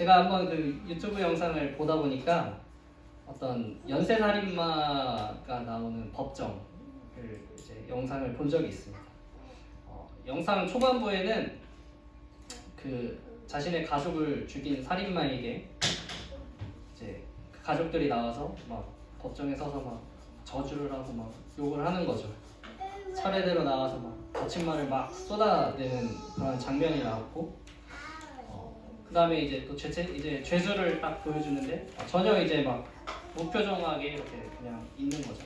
제가 한번 그 유튜브 영상을 보다 보니까 어떤 연쇄살인마가 나오는 법정을 이제 영상을 본 적이 있습니다. 영상 초반부에는 그 자신의 가족을 죽인 살인마에게 이제 그 가족들이 나와서 막 법정에 서서 막 저주를 하고 막 욕을 하는 거죠. 차례대로 나와서 막 거친 말을 막 쏟아내는 그런 장면이 나왔고, 그 다음에 이제 또 이제 죄수를 딱 보여주는데 전혀 이제 막 무표정하게 이렇게 그냥 있는 거죠.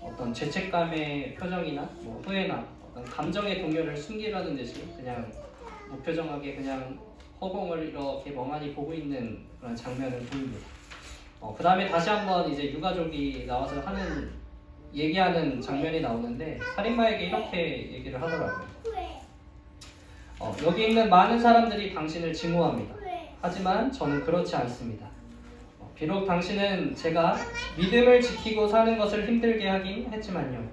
어떤 죄책감의 표정이나 뭐 후회나 어떤 감정의 동요를 숨기려는 듯이 그냥 무표정하게 그냥 허공을 이렇게 멍하니 보고 있는 그런 장면을 보입니다. 그 다음에 다시 한번 이제 유가족이 나와서 얘기하는 장면이 나오는데 살인마에게 이렇게 얘기를 하더라고요. 여기 있는 많은 사람들이 당신을 증오합니다. 하지만 저는 그렇지 않습니다. 비록 당신은 제가 믿음을 지키고 사는 것을 힘들게 하긴 했지만요.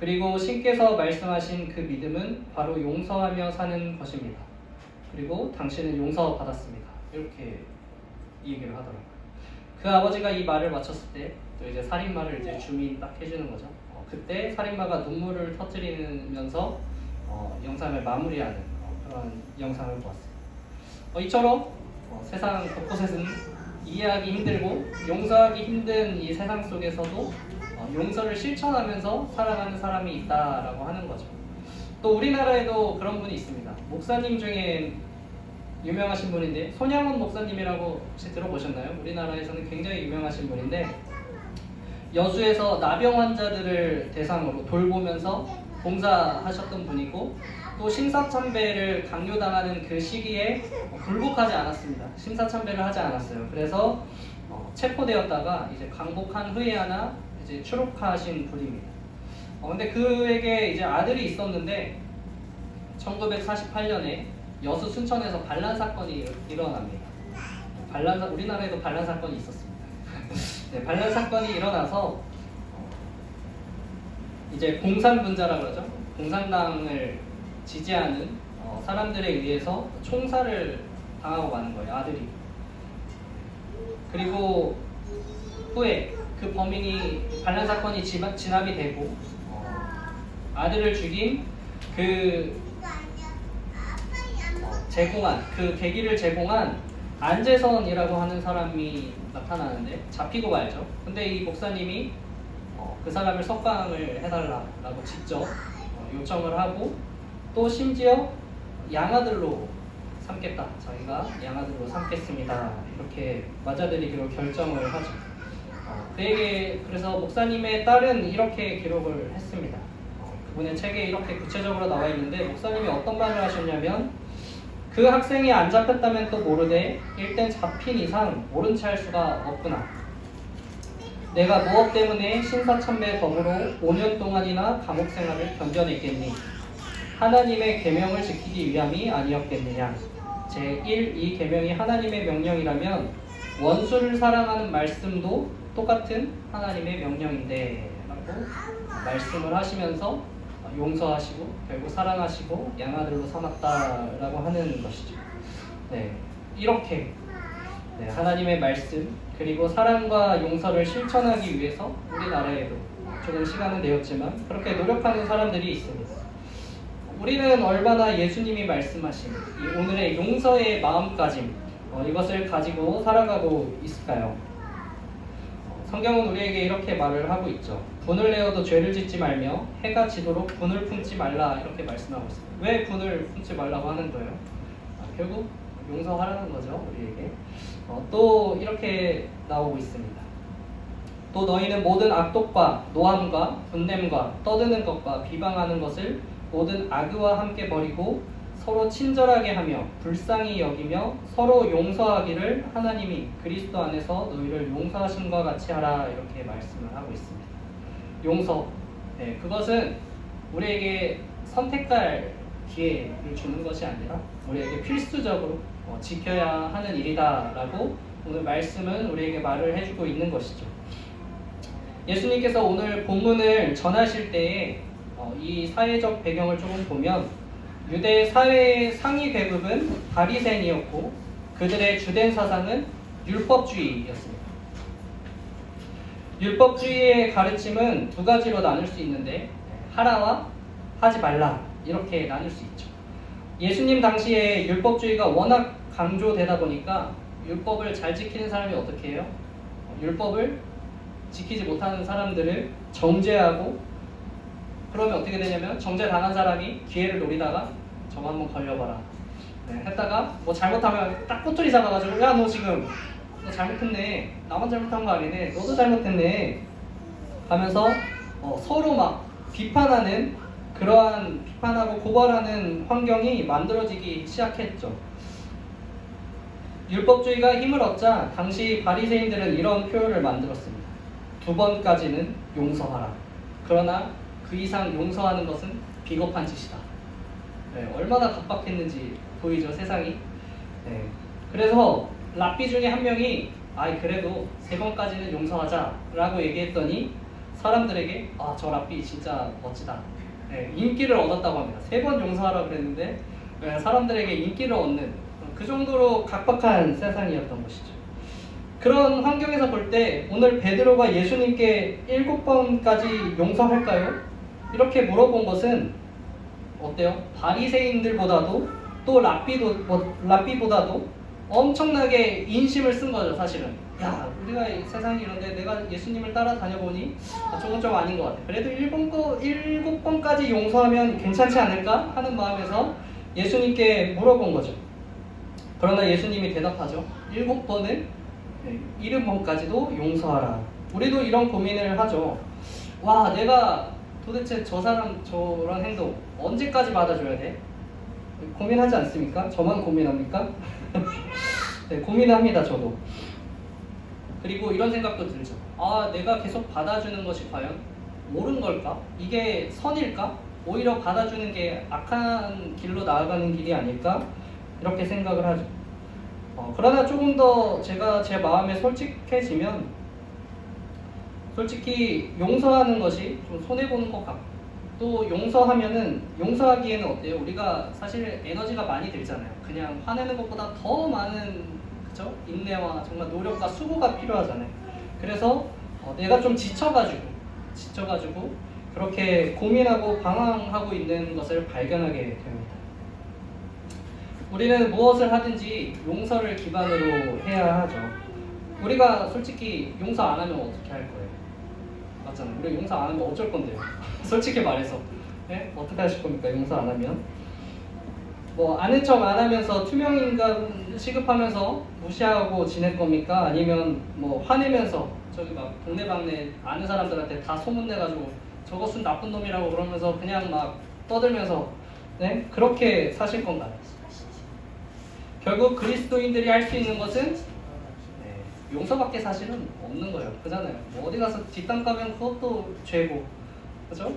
그리고 신께서 말씀하신 그 믿음은 바로 용서하며 사는 것입니다. 그리고 당신은 용서받았습니다. 이렇게 얘기를 하더라고요. 그 아버지가 이 말을 마쳤을 때 또 이제 살인마를 이제 줌인 딱 해주는 거죠. 그때 살인마가 눈물을 터뜨리면서 영상을 마무리하는 그런 영상을 보았어요. 이처럼 세상 곳곳에서는 이해하기 힘들고 용서하기 힘든 이 세상 속에서도 용서를 실천하면서 살아가는 사람이 있다라고 하는 거죠. 또 우리나라에도 그런 분이 있습니다. 목사님 중에 유명하신 분인데 손양원 목사님이라고 혹시 들어보셨나요? 우리나라에서는 굉장히 유명하신 분인데 여수에서 나병 환자들을 대상으로 돌보면서 봉사하셨던 분이고, 또 심사참배를 강요당하는 그 시기에 굴복하지 않았습니다. 심사참배를 하지 않았어요. 그래서 체포되었다가 이제 강복한 후에 하나 이제 추록하신 분입니다. 근데 그에게 이제 아들이 있었는데 1948년에 여수 순천에서 반란 사건이 일어납니다. 우리나라에도 반란 사건이 있었습니다. 네, 반란 사건이 일어나서 이제 공산분자라 그러죠. 공산당을 지지하는 사람들에 의해서 총살을 당하고 마는 거예요, 아들이. 그리고 후에 그 범인이 반란 사건이 진압이 되고 아들을 죽인 그 그 계기를 제공한 안재선이라고 하는 사람이 나타나는데 잡히고 말죠. 근데 이 목사님이 그 사람을 석방을 해달라고 직접 요청을 하고, 또 심지어 양아들로 삼겠다, 자기가 양아들로 삼겠습니다, 이렇게 맞아들이기로 결정을 하죠. 그에게 그래서 목사님의 딸은 이렇게 기록을 했습니다. 그분의 책에 이렇게 구체적으로 나와 있는데 목사님이 어떤 말을 하셨냐면, 그 학생이 안 잡혔다면 또 모르되 일단 잡힌 이상 모른 채 할 수가 없구나. 내가 무엇 때문에 신사참배 덤으로 5년 동안이나 감옥 생활을 견뎌냈겠니? 하나님의 계명을 지키기 위함이 아니었겠느냐. 제1, 이 계명이 하나님의 명령이라면 원수를 사랑하는 말씀도 똑같은 하나님의 명령인데 라고 말씀을 하시면서 용서하시고 결국 사랑하시고 양아들로 삼았다라고 하는 것이죠. 네, 이렇게 하나님의 말씀 그리고 사랑과 용서를 실천하기 위해서 우리나라에도 조금 시간은 되었지만 그렇게 노력하는 사람들이 있습니다. 우리는 얼마나 예수님이 말씀하신 이 오늘의 용서의 마음가짐 이것을 가지고 살아가고 있을까요? 성경은 우리에게 이렇게 말을 하고 있죠. 분을 내어도 죄를 짓지 말며 해가 지도록 분을 품지 말라, 이렇게 말씀하고 있습니다. 왜 분을 품지 말라고 하는 거예요? 결국 용서하라는 거죠, 우리에게. 또 이렇게 나오고 있습니다. 또 너희는 모든 악독과 노함과 분냄과 떠드는 것과 비방하는 것을 모든 악의와 함께 버리고 서로 친절하게 하며 불쌍히 여기며 서로 용서하기를 하나님이 그리스도 안에서 너희를 용서하신 것 같이 하라, 이렇게 말씀을 하고 있습니다. 용서, 그것은 우리에게 선택할 기회를 주는 것이 아니라 우리에게 필수적으로 지켜야 하는 일이다라고 오늘 말씀은 우리에게 말을 해주고 있는 것이죠. 예수님께서 오늘 본문을 전하실 때에 이 사회적 배경을 조금 보면 유대 사회의 상위 계급은 바리새인이었고 그 그들의 주된 사상은 율법주의였습니다. 율법주의의 가르침은 두 가지로 나눌 수 있는데 하라와 하지 말라 이렇게 나눌 수 있죠. 예수님 당시에 율법주의가 워낙 강조되다 보니까 율법을 잘 지키는 사람이 어떻게 해요? 율법을 지키지 못하는 사람들을 정죄하고, 그러면 어떻게 되냐면 정죄 당한 사람이 기회를 노리다가 저거 한번 걸려봐라 했다가 뭐 잘못하면 딱 꼬투리 잡아가지고 야 너 지금 너 잘못했네, 나만 잘못한 거 아니네, 너도 잘못했네 하면서 서로 막 비판하는, 그러한 비판하고 고발하는 환경이 만들어지기 시작했죠. 율법주의가 힘을 얻자 당시 바리새인들은 이런 표현을 만들었습니다. 2번까지는 용서하라. 그러나 그 이상 용서하는 것은 비겁한 짓이다. 얼마나 각박했는지 보이죠, 세상이. 그래서 랍비 중에 한 명이 그래도 3번까지는 용서하자라고 얘기했더니 사람들에게 저 랍비 진짜 멋지다. 인기를 얻었다고 합니다. 3번 용서하라 그랬는데 사람들에게 인기를 얻는 그 정도로 각박한 세상이었던 것이죠. 그런 환경에서 볼 때 오늘 베드로가 예수님께 7번까지 용서할까요? 이렇게 물어본 것은 어때요? 바리새인들보다도 또 랍비보다도 엄청나게 인심을 쓴 거죠, 사실은. 야, 우리가 세상이 이런데 내가 예수님을 따라다녀보니 저건 좀 아닌 것 같아. 그래도 7번까지 용서하면 괜찮지 않을까? 하는 마음에서 예수님께 물어본 거죠. 그러나 예수님이 대답하죠. 7번을 70번까지도 용서하라. 우리도 이런 고민을 하죠. 와, 내가 도대체 저 사람 저런 행동 언제까지 받아줘야 돼? 고민하지 않습니까? 저만 고민합니까? 네, 고민합니다, 저도. 그리고 이런 생각도 들죠. 내가 계속 받아주는 것이 과연 옳은 걸까? 이게 선일까? 오히려 받아주는 게 악한 길로 나아가는 길이 아닐까? 이렇게 생각을 하죠. 그러나 조금 더 제가 제 마음에 솔직해지면 솔직히 용서하는 것이 좀 손해보는 것 같고, 또 용서하기에는 어때요? 우리가 사실 에너지가 많이 들잖아요. 그냥 화내는 것보다 더 많은, 그쵸? 인내와 정말 노력과 수고가 필요하잖아요. 그래서 내가 좀 지쳐가지고 그렇게 고민하고 방황하고 있는 것을 발견하게 됩니다. 우리는 무엇을 하든지 용서를 기반으로 해야 하죠. 우리가 솔직히 용서 안 하면 어떻게 할 거예요? 맞잖아요. 우리 용서 안 하면 어쩔 건데요. 솔직히 말해서. 어떻게 하실 겁니까? 용서 안 하면? 아는 척 안 하면서 투명인간 취급하면서 무시하고 지낼 겁니까? 아니면 화내면서 저기 막 동네방네 아는 사람들한테 다 소문내가지고 저거 순 나쁜 놈이라고 그러면서 그냥 막 떠들면서 그렇게 사실 건가요? 결국 그리스도인들이 할 수 있는 것은 용서밖에 사실은 없는 거예요. 그잖아요. 어디 가서 뒷담 까면 그것도 죄고, 그죠?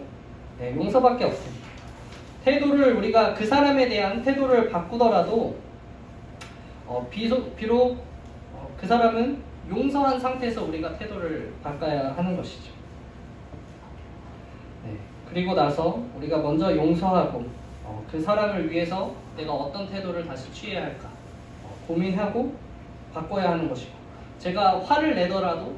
용서밖에 없습니다. 우리가 그 사람에 대한 태도를 바꾸더라도 비록 그 사람은 용서한 상태에서 우리가 태도를 바꿔야 하는 것이죠. 그리고 나서 우리가 먼저 용서하고 그 사람을 위해서 내가 어떤 태도를 다시 취해야 할까 고민하고 바꿔야 하는 것이고, 제가 화를 내더라도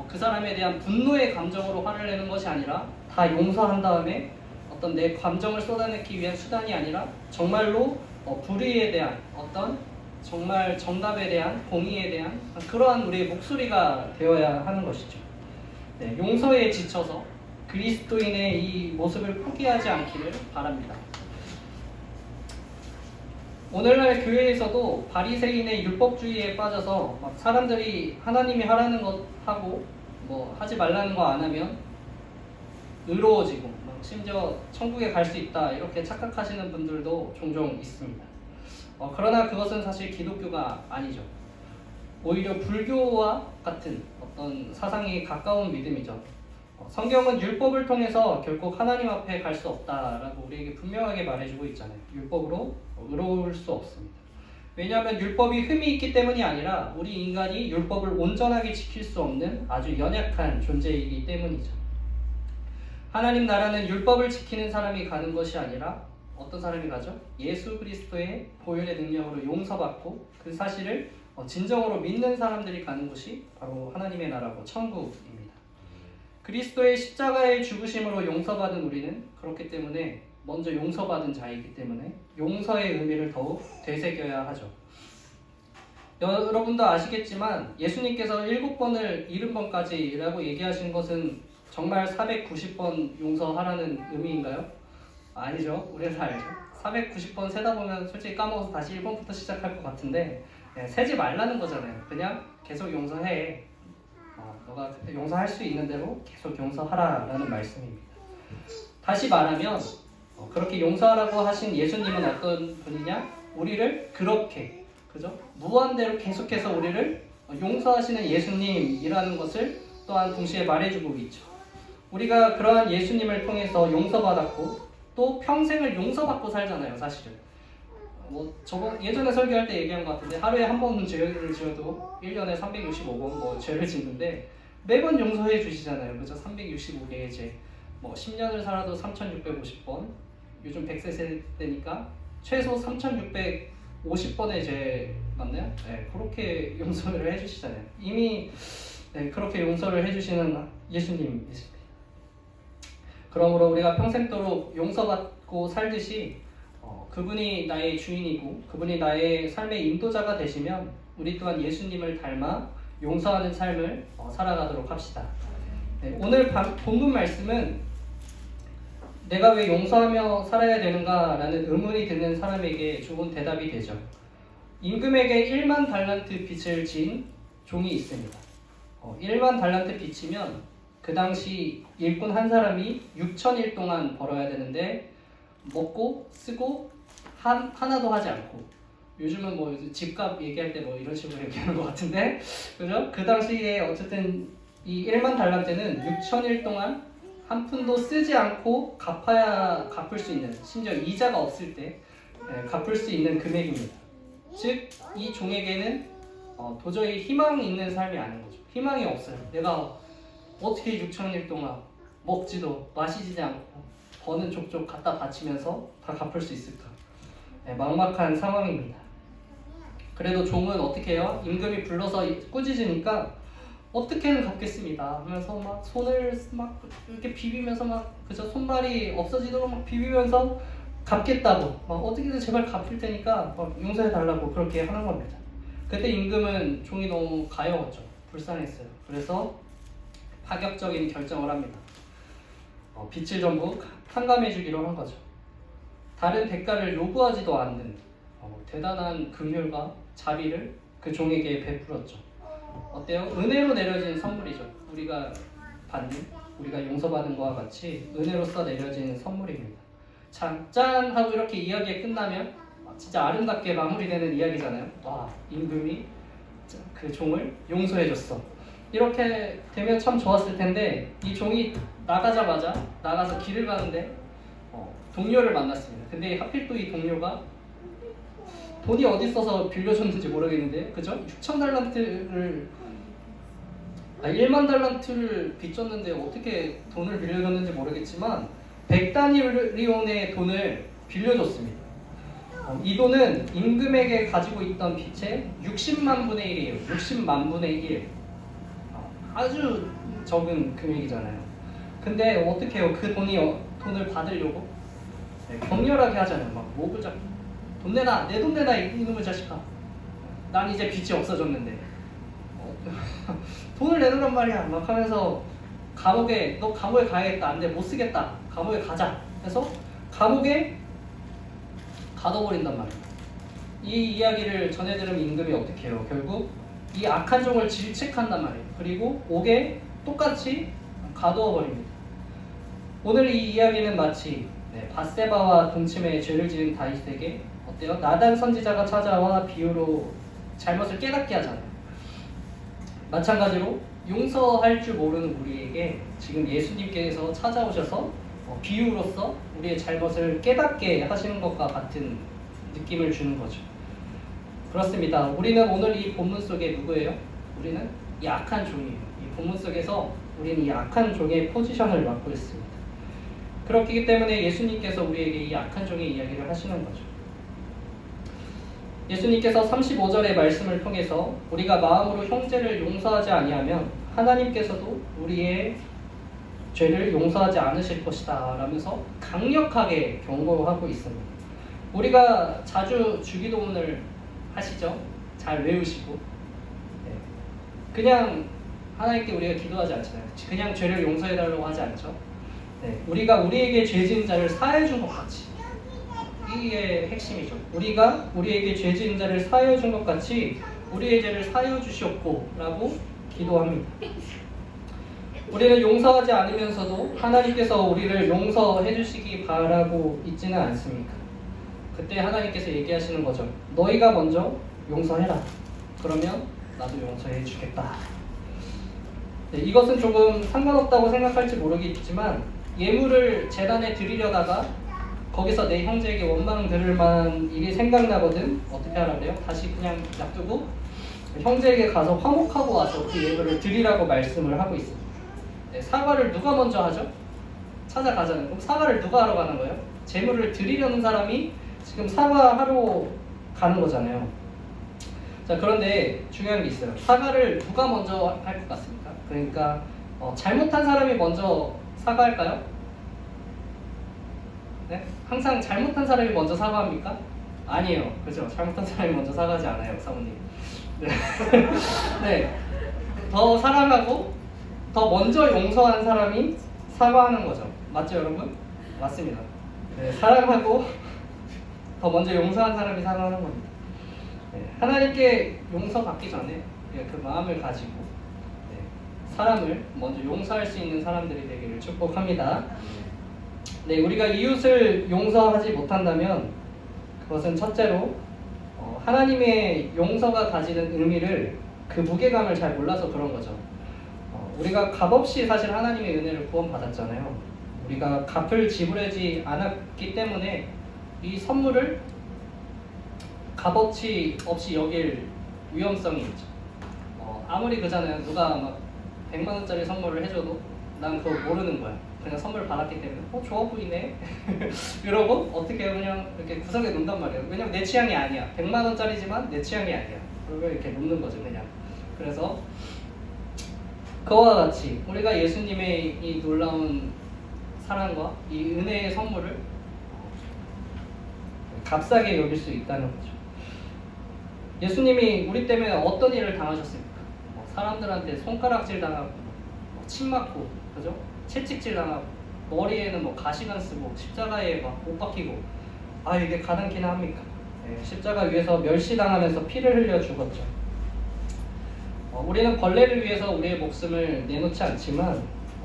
그 사람에 대한 분노의 감정으로 화를 내는 것이 아니라 다 용서한 다음에 어떤 내 감정을 쏟아내기 위한 수단이 아니라 정말로 불의에 대한 어떤 정말 정답에 대한 공의에 대한 그러한 우리의 목소리가 되어야 하는 것이죠. 용서에 지쳐서 그리스도인의 이 모습을 포기하지 않기를 바랍니다. 오늘날 교회에서도 바리새인의 율법주의에 빠져서 막 사람들이 하나님이 하라는 것 하고 하지 말라는 거 안 하면 의로워지고 심지어 천국에 갈 수 있다 이렇게 착각하시는 분들도 종종 있습니다. 그러나 그것은 사실 기독교가 아니죠. 오히려 불교와 같은 어떤 사상이 가까운 믿음이죠. 성경은 율법을 통해서 결국 하나님 앞에 갈 수 없다라고 우리에게 분명하게 말해주고 있잖아요. 율법으로 의로울 수 없습니다. 왜냐하면 율법이 흠이 있기 때문이 아니라 우리 인간이 율법을 온전하게 지킬 수 없는 아주 연약한 존재이기 때문이죠. 하나님 나라는 율법을 지키는 사람이 가는 것이 아니라 어떤 사람이 가죠? 예수 그리스도의 보혈의 능력으로 용서받고 그 사실을 진정으로 믿는 사람들이 가는 곳이 바로 하나님의 나라고 천국입니다. 그리스도의 십자가의 죽으심으로 용서받은 우리는 그렇기 때문에 먼저 용서받은 자이기 때문에 용서의 의미를 더욱 되새겨야 하죠. 여러분도 아시겠지만 예수님께서 7번을 70번까지라고 얘기하신 것은 정말 490번 용서하라는 의미인가요? 아니죠. 우리는 다 알죠. 490번 세다 보면 솔직히 까먹어서 다시 1번부터 시작할 것 같은데 세지 말라는 거잖아요. 그냥 계속 용서해. 너가 용서할 수 있는 대로 계속 용서하라라는 말씀입니다. 다시 말하면 그렇게 용서하라고 하신 예수님은 어떤 분이냐? 우리를 그렇게 그죠? 무한대로 계속해서 우리를 용서하시는 예수님이라는 것을 또한 동시에 말해주고 있죠. 우리가 그러한 예수님을 통해서 용서받았고 또 평생을 용서받고 살잖아요, 사실은. 저번 예전에 설교할 때 얘기한 것 같은데 하루에 한 번은 죄를 지어도 1년에 365번 죄를 짓는데 매번 용서해 주시잖아요, 그죠? 365개의 죄. 10년을 살아도 3,650번. 요즘 100세 세대니까 최소 3,650번의 죄 맞나요? 네, 그렇게 용서를 해주시잖아요. 이미 그렇게 용서를 해주시는 예수님이십니다. 그러므로 우리가 평생도록 용서받고 살듯이 그분이 나의 주인이고 그분이 나의 삶의 인도자가 되시면 우리 또한 예수님을 닮아 용서하는 삶을 살아가도록 합시다. 네, 오늘 본문 말씀은 내가 왜 용서하며 살아야 되는가 라는 의문이 드는 사람에게 좋은 대답이 되죠. 임금에게 1만 달란트 빚을 진 종이 있습니다. 1만 달란트 빚이면 그 당시 일꾼 한 사람이 6,000일 동안 벌어야 되는데 먹고 쓰고 하나도 하지 않고 요즘은 집값 얘기할 때 이런 식으로 얘기하는 것 같은데 그죠? 그 당시에 어쨌든 이 1만 달란트는 6,000일 동안 한 푼도 쓰지 않고 갚을 수 있는, 심지어 이자가 없을 때 갚을 수 있는 금액입니다. 즉 이 종에게는 도저히 희망이 있는 삶이 아닌 거죠. 희망이 없어요. 내가 어떻게 6,000일 동안 먹지도 마시지 않고 버는 족족 갖다 바치면서 다 갚을 수 있을까? 막막한 상황입니다. 그래도 종은 어떻게 해요? 임금이 불러서 꾸짖으니까 어떻게는 갚겠습니다 하면서 막 손을 막 이렇게 비비면서 그저 손발이 없어지도록 막 비비면서 갚겠다고 막 어떻게든 제발 갚을 테니까 막 용서해 달라고 그렇게 하는 겁니다. 그때 임금은 종이 너무 가여웠죠. 불쌍했어요. 그래서 파격적인 결정을 합니다. 빚을 전부 탕감해 주기로 한 거죠. 다른 대가를 요구하지도 않는 대단한 긍휼과 자비를 그 종에게 베풀었죠. 어때요? 은혜로 내려진 선물이죠. 우리가 용서받은 것과 같이 은혜로서 내려진 선물입니다. 참, 짠! 하고 이렇게 이야기가 끝나면 진짜 아름답게 마무리되는 이야기잖아요. 와, 임금이 그 종을 용서해줬어. 이렇게 되면 참 좋았을 텐데 이 종이 나가서 길을 가는데 동료를 만났습니다. 근데 하필 또 이 동료가 돈이 어디 있어서 빌려줬는지 모르겠는데 그죠? 1만 달란트를 빚졌는데 어떻게 돈을 빌려줬는지 모르겠지만 100다니리온의 돈을 빌려줬습니다. 이 돈은 임금에게 가지고 있던 빚의 60만 분의 1이에요. 60만 분의 1. 아주 적은 금액이잖아요. 근데 어떻게 해요? 그 돈을 받으려고 격렬하게 하잖아요. 막 목을 잡고 돈 내놔! 내 돈 내놔! 이놈의 자식아! 난 이제 빚이 없어졌는데 돈을 내놓으란 말이야! 막 하면서 너 감옥에 가야겠다. 안 돼, 못 쓰겠다. 감옥에 가자. 해서 감옥에 가둬버린단 말이야. 이 이야기를 전해 들으면 임금이 어떻게 해요? 결국 이 악한 종을 질책한단 말이에요. 그리고 옥에 똑같이 가두어버립니다. 오늘 이 이야기는 마치 밧세바와 동침에 죄를 지은 다윗에게 어때요? 나단 선지자가 찾아와 비유로 잘못을 깨닫게 하잖아요. 마찬가지로 용서할 줄 모르는 우리에게 지금 예수님께서 찾아오셔서 비유로서 우리의 잘못을 깨닫게 하시는 것과 같은 느낌을 주는 거죠. 그렇습니다. 우리는 오늘 이 본문 속에 누구예요? 우리는 이 악한 종이에요. 이 본문 속에서 우리는 이 악한 종의 포지션을 맡고 있습니다. 그렇기 때문에 예수님께서 우리에게 이 악한 종의 이야기를 하시는 거죠. 예수님께서 35절의 말씀을 통해서 우리가 마음으로 형제를 용서하지 아니하면 하나님께서도 우리의 죄를 용서하지 않으실 것이다 라면서 강력하게 경고하고 있습니다. 우리가 자주 주기도문을 하시죠? 잘 외우시고. 네. 그냥 하나님께 우리가 기도하지 않잖아요. 그냥 죄를 용서해달라고 하지 않죠. 네. 우리가 우리에게 죄 지은 자를 사해 준 것 같이, 이게 핵심이죠. 우리가 우리에게 죄 지은 자를 사해 준 것 같이 우리의 죄를 사해 주시옵고 라고 기도합니다. 우리는 용서하지 않으면서도 하나님께서 우리를 용서해 주시기 바라고 있지는 않습니까? 그때 하나님께서 얘기하시는 거죠. 너희가 먼저 용서해라. 그러면 나도 용서해 주겠다. 네, 이것은 조금 상관없다고 생각할지 모르겠지만 예물을 제단에 드리려다가 거기서 내 형제에게 원망 들을 만한 일이 생각나거든. 어떻게 하라 그래요? 다시 그냥 놔두고 형제에게 가서 화목하고 와서 그 예물을 드리라고 말씀을 하고 있습니다. 네, 사과를 누가 먼저 하죠? 찾아가잖아요. 그럼 사과를 누가 하러 가는 거예요? 제물을 드리려는 사람이 지금 사과하러 가는 거잖아요. 자, 그런데 중요한 게 있어요. 사과를 누가 먼저 할 것 같습니까? 그러니까 잘못한 사람이 먼저 사과할까요? 네? 항상 잘못한 사람이 먼저 사과합니까? 아니에요. 그죠? 잘못한 사람이 먼저 사과하지 않아요, 사모님. 네. 네. 더 사랑하고 더 먼저 용서한 사람이 사과하는 거죠. 맞죠, 여러분? 맞습니다. 네, 사랑하고 더 먼저 용서한 사람이 사과하는 겁니다. 네, 하나님께 용서받기 전에 그 마음을 가지고 사람을 먼저 용서할 수 있는 사람들이 되기를 축복합니다. 네, 우리가 이웃을 용서하지 못한다면 그것은 첫째로 하나님의 용서가 가지는 의미를 그 무게감을 잘 몰라서 그런 거죠. 우리가 값없이 사실 하나님의 은혜를 구원받았잖아요. 우리가 값을 지불하지 않았기 때문에 이 선물을 값없이 여길 위험성이 있죠. 아무리 그잖아요. 누가 막 100만 원짜리 선물을 해줘도 난 그거 모르는 거야. 그냥 선물 받았기 때문에 좋아 보이네 이러고 어떻게 해요? 그냥 이렇게 구석에 놓는단 말이에요. 왜냐면 내 취향이 아니야. 100만 원짜리지만 내 취향이 아니야. 그러면 이렇게 놓는 거죠, 그냥. 그래서 그와 같이 우리가 예수님의 이 놀라운 사랑과 이 은혜의 선물을 값싸게 여길 수 있다는 거죠. 예수님이 우리 때문에 어떤 일을 당하셨습니까? 사람들한테 손가락질 당하고 침 맞고, 그죠? 채찍질 당하고, 머리에는 가시관 쓰고, 십자가에 못 박히고, 이게 가당키나 합니까? 네, 십자가 위에서 멸시당하면서 피를 흘려 죽었죠. 우리는 벌레를 위해서 우리의 목숨을 내놓지 않지만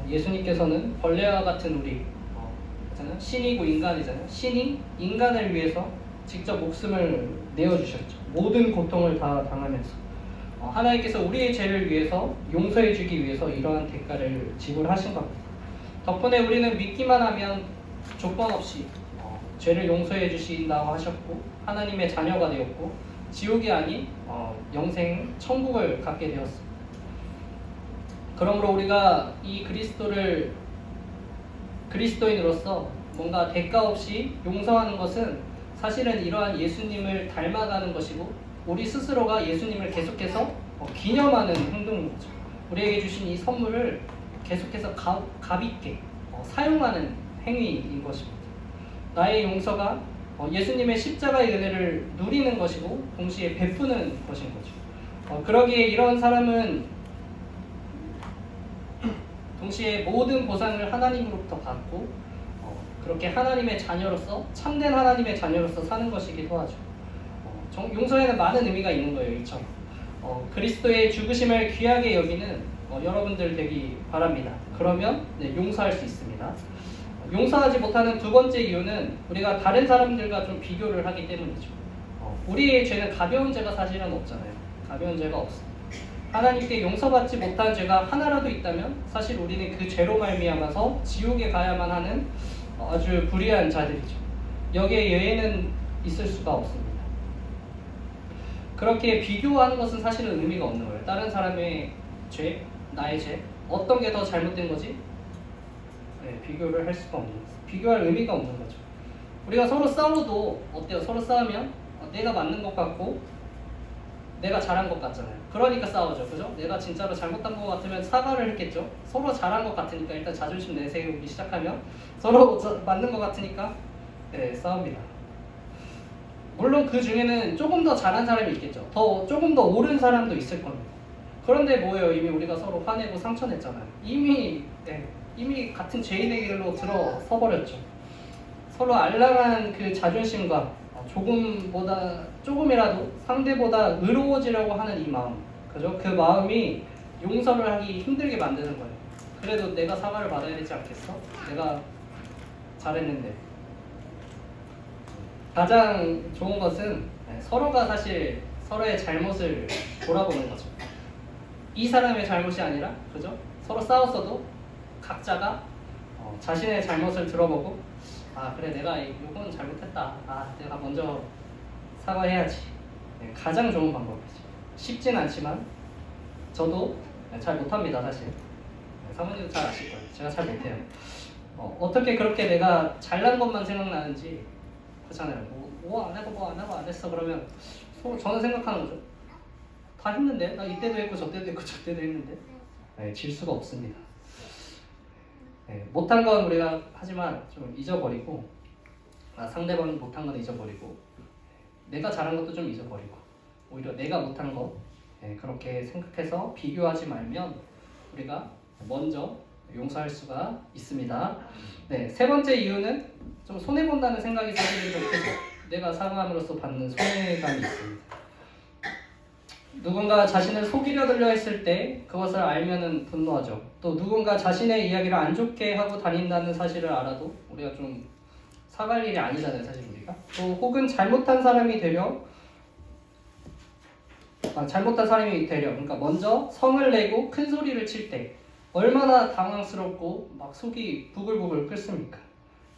예수님께서는 벌레와 같은 우리, 신이고 인간이잖아요. 신이 인간을 위해서 직접 목숨을 내어주셨죠. 모든 고통을 다 당하면서 하나님께서 우리의 죄를 위해서 용서해 주기 위해서 이러한 대가를 지불하신 겁니다. 덕분에 우리는 믿기만 하면 조건 없이 죄를 용서해 주신다고 하셨고 하나님의 자녀가 되었고 지옥이 아닌 영생 천국을 갖게 되었습니다. 그러므로 우리가 이 그리스도인으로서 뭔가 대가 없이 용서하는 것은 사실은 이러한 예수님을 닮아가는 것이고 우리 스스로가 예수님을 계속해서 기념하는 행동인 거죠. 우리에게 주신 이 선물을 계속해서 값있게 사용하는 행위인 것입니다. 나의 용서가 예수님의 십자가의 은혜를 누리는 것이고 동시에 베푸는 것인 거죠. 그러기에 이런 사람은 동시에 모든 보상을 하나님으로부터 받고 그렇게 하나님의 자녀로서 참된 하나님의 자녀로서 사는 것이기도 하죠. 용서에는 많은 의미가 있는 거예요. 이처럼 그리스도의 죽으심을 귀하게 여기는 여러분들 되기 바랍니다. 그러면 용서할 수 있습니다. 용서하지 못하는 두 번째 이유는 우리가 다른 사람들과 좀 비교를 하기 때문이죠. 우리의 죄는 가벼운 죄가 사실은 없잖아요. 가벼운 죄가 없습니다. 하나님께 용서받지 못한 죄가 하나라도 있다면 사실 우리는 그 죄로 말미암아서 지옥에 가야만 하는 아주 불의한 자들이죠. 여기에 예외는 있을 수가 없습니다. 그렇게 비교하는 것은 사실은 의미가 없는 거예요. 다른 사람의 죄, 나의 죄, 어떤 게 더 잘못된 거지? 비교를 할 수가 없는 거죠. 비교할 의미가 없는 거죠. 우리가 서로 싸워도 어때요? 서로 싸우면 내가 맞는 것 같고 내가 잘한 것 같잖아요. 그러니까 싸우죠. 그죠? 내가 진짜로 잘못한 것 같으면 사과를 했겠죠. 서로 잘한 것 같으니까 일단 자존심 내세우기 시작하면 서로 맞는 것 같으니까 싸웁니다. 물론 그 중에는 조금 더 잘한 사람이 있겠죠. 조금 더 옳은 사람도 있을 겁니다. 그런데 뭐예요? 이미 우리가 서로 화내고 상처냈잖아요. 이미 같은 죄인의 길로 들어서 버렸죠. 서로 알량한 그 자존심과 조금이라도 상대보다 의로워지려고 하는 이 마음, 그죠? 그 마음이 용서를 하기 힘들게 만드는 거예요. 그래도 내가 사과를 받아야 되지 않겠어? 내가 잘했는데. 가장 좋은 것은 서로가 사실 서로의 잘못을 돌아보는 거죠. 이 사람의 잘못이 아니라, 그죠? 서로 싸웠어도 각자가 자신의 잘못을 들어보고, 아 그래 내가 이건 잘못했다. 아 내가 먼저 사과해야지. 가장 좋은 방법이지. 쉽진 않지만 저도 잘 못합니다 사실. 사모님도 잘 아실 거예요. 제가 잘 못해요. 어떻게 그렇게 내가 잘난 것만 생각나는지 그렇잖아요. 뭐 안 하고 안 했어 그러면 저는 생각하는 거죠. 다 했는데 나 이때도 했고 저때도 했고 저때도 했는데 질 수가 없습니다. 못한 건 우리가 하지만 좀 잊어버리고 상대방이 못한 건 잊어버리고 내가 잘한 것도 좀 잊어버리고 오히려 내가 못한 거 그렇게 생각해서 비교하지 말면 우리가 먼저 용서할 수가 있습니다. 세 번째 이유는 좀 손해본다는 생각이 사실은 좀 크죠. 내가 사과함으로써 받는 손해감이 있습니다. 누군가 자신을 속이려 들려 했을 때 그것을 알면은 분노하죠. 또 누군가 자신의 이야기를 안 좋게 하고 다닌다는 사실을 알아도 우리가 좀 사과할 일이 아니잖아요 사실 우리가. 또 혹은 잘못한 사람이 되려 그러니까 먼저 성을 내고 큰 소리를 칠 때 얼마나 당황스럽고 막 속이 부글부글 끓습니까?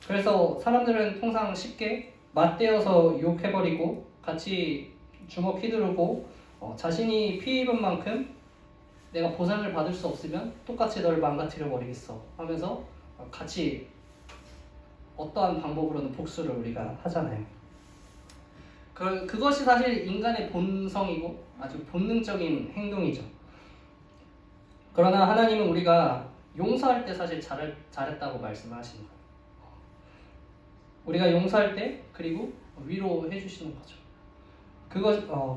그래서 사람들은 통상 쉽게 맞대어서 욕해버리고 같이 주먹 휘두르고 자신이 피해 입은 만큼 내가 보상을 받을 수 없으면 똑같이 널 망가뜨려 버리겠어 하면서 같이 어떠한 방법으로는 복수를 우리가 하잖아요. 그것이 사실 인간의 본성이고 아주 본능적인 행동이죠. 그러나 하나님은 우리가 용서할 때 사실 잘했다고 말씀을 하시는 거예요. 우리가 용서할 때 그리고 위로해 주시는 거죠.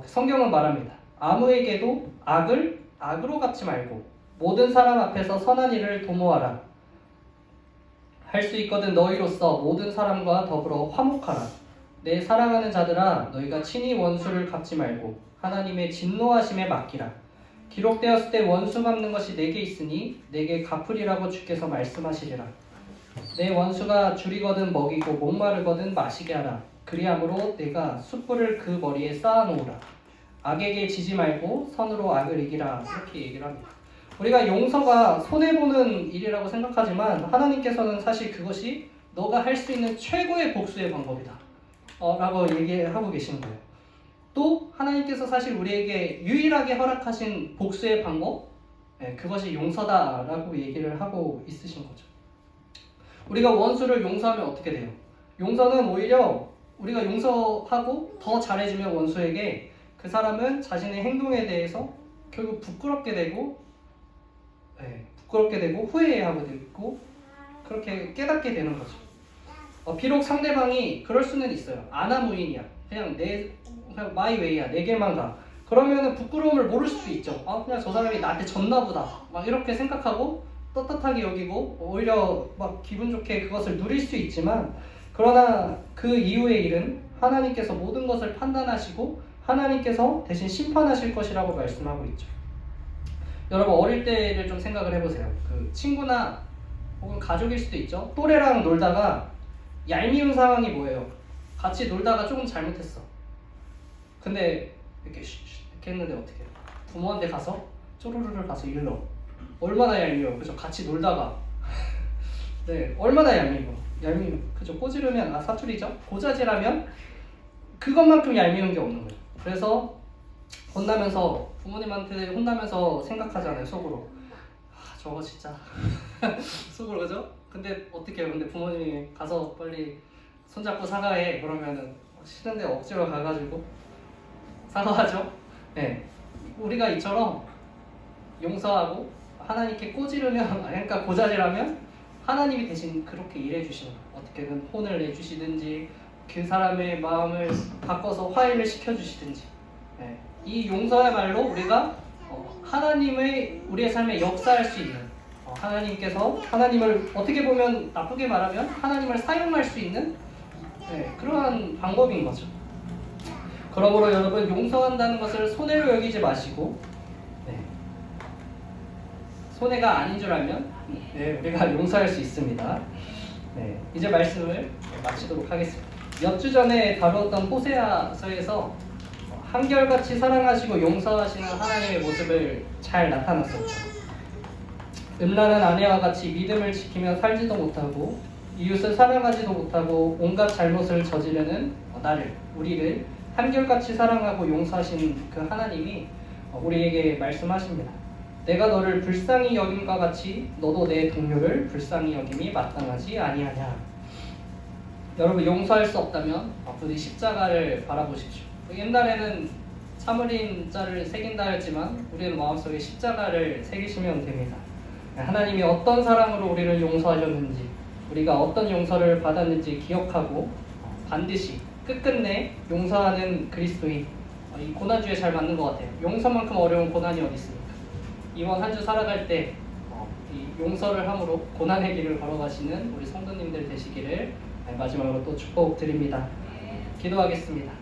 성경은 말합니다. 아무에게도 악을 악으로 갚지 말고 모든 사람 앞에서 선한 일을 도모하라. 할 수 있거든 너희로서 모든 사람과 더불어 화목하라. 내 사랑하는 자들아 너희가 친히 원수를 갚지 말고 하나님의 진노하심에 맡기라. 기록되었을 때 원수 갚는 것이 내게 있으니 내게 갚으리라고 주께서 말씀하시리라. 내 원수가 줄이거든 먹이고 목마르거든 마시게 하라. 그리함으로 내가 숯불을 그 머리에 쌓아놓으라. 악에게 지지 말고 선으로 악을 이기라. 이렇게 얘기를 합니다. 우리가 용서가 손해보는 일이라고 생각하지만 하나님께서는 사실 그것이 너가 할 수 있는 최고의 복수의 방법이다 라고 얘기하고 계신 거예요. 또 하나님께서 사실 우리에게 유일하게 허락하신 복수의 방법 그것이 용서다라고 얘기를 하고 있으신 거죠. 우리가 원수를 용서하면 어떻게 돼요? 용서는 오히려 우리가 용서하고 더 잘해주면 원수에게 그 사람은 자신의 행동에 대해서 결국 부끄럽게 되고 후회하게 되고 그렇게 깨닫게 되는 거죠. 비록 상대방이 그럴 수는 있어요. 아나무인이야. 그냥 마이 웨이야. 내 길만 가. 그러면은 부끄러움을 모를 수도 있죠. 그냥 저 사람이 나한테 졌나 보다. 막 이렇게 생각하고 떳떳하게 여기고 오히려 막 기분 좋게 그것을 누릴 수 있지만 그러나 그 이후의 일은 하나님께서 모든 것을 판단하시고 하나님께서 대신 심판하실 것이라고 말씀하고 있죠. 여러분 어릴 때를 좀 생각을 해보세요. 그 친구나 혹은 가족일 수도 있죠. 또래랑 놀다가 얄미운 상황이 뭐예요? 같이 놀다가 조금 잘못했어. 근데 이렇게 했는데 어떻게 해요? 부모한테 가서 쪼르르르 가서 일러. 얼마나 얄미워. 그죠? 같이 놀다가 얼마나 얄미워. 그죠? 꼬지르면 사투리죠? 고자질하면 그것만큼 얄미운 게 없는 거예요. 그래서 혼나면서 부모님한테 혼나면서 생각하잖아요. 속으로 저거 진짜 속으로 그죠? 근데 어떻게 해요? 근데 부모님이 가서 빨리 손잡고 사과해 그러면은 싫은데 억지로 가가지고 사과하죠. 네, 우리가 이처럼 용서하고 하나님께 꼬지르면 그러니까 고자질하면 하나님이 대신 그렇게 일해 주시는 거예요. 어떻게든 혼을 내주시든지 그 사람의 마음을 바꿔서 화해를 시켜주시든지. 네, 이 용서야말로 우리가 하나님의 우리의 삶에 역사할 수 있는 하나님께서 하나님을 어떻게 보면 나쁘게 말하면 하나님을 사용할 수 있는 그러한 방법인 거죠. 그러므로 여러분 용서한다는 것을 손해로 여기지 마시고 손해가 아닌 줄 알면 우리가 용서할 수 있습니다. 이제 말씀을 마치도록 하겠습니다. 몇 주 전에 다루었던 호세아서에서 한결같이 사랑하시고 용서하시는 하나님의 모습을 잘 나타났었죠. 음란한 아내와 같이 믿음을 지키며 살지도 못하고 이웃을 사랑하지도 못하고 온갖 잘못을 저지르는 우리를 한결같이 사랑하고 용서하신 그 하나님이 우리에게 말씀하십니다. 내가 너를 불쌍히 여김과 같이 너도 내 동료를 불쌍히 여김이 마땅하지 아니하냐. 여러분 용서할 수 없다면 부디 십자가를 바라보십시오. 옛날에는 사무린 자를 새긴다 했지만 우리는 마음속에 십자가를 새기시면 됩니다. 하나님이 어떤 사랑으로 우리를 용서하셨는지 우리가 어떤 용서를 받았는지 기억하고 반드시 끝끝내 용서하는 그리스도인 이 고난주에 잘 맞는 것 같아요. 용서만큼 어려운 고난이 어디 있습니까? 이번 한 주 살아갈 때 이 용서를 함으로 고난의 길을 걸어가시는 우리 성도님들 되시기를 마지막으로 또 축복드립니다. 기도하겠습니다.